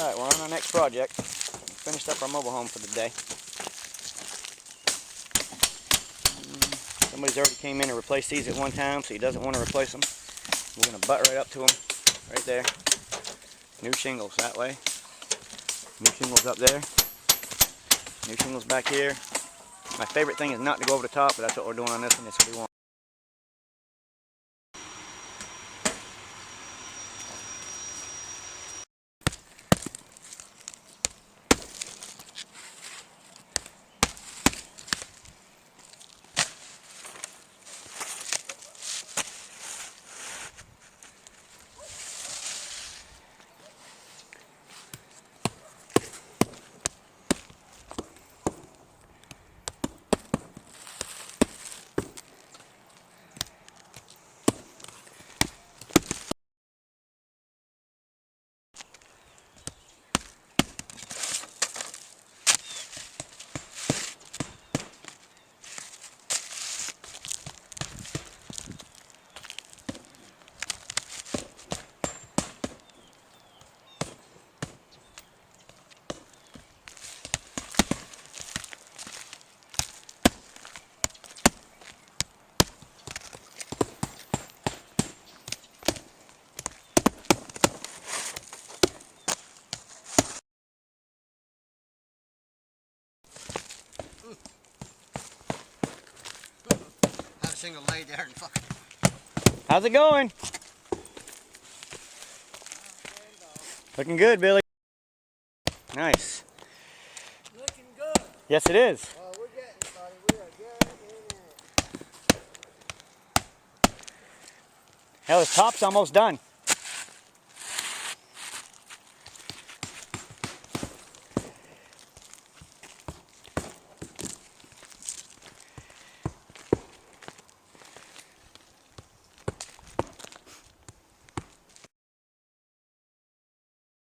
Alright, we're on our next project. Finished up our mobile home for the day. Somebody's already came in and replaced these at one time, so he doesn't want to replace them. We're going to butt right up to them, right there. New shingles that way. New shingles up there. New shingles back here. My favorite thing is not to go over the top, but that's what we're doing on this one. That's what we want. Shingle laid there and fucking. How's it going? Looking good, Billy. Nice. Looking good. Yes, it is. We're getting it, buddy. We are getting it. Hell, this top's almost done.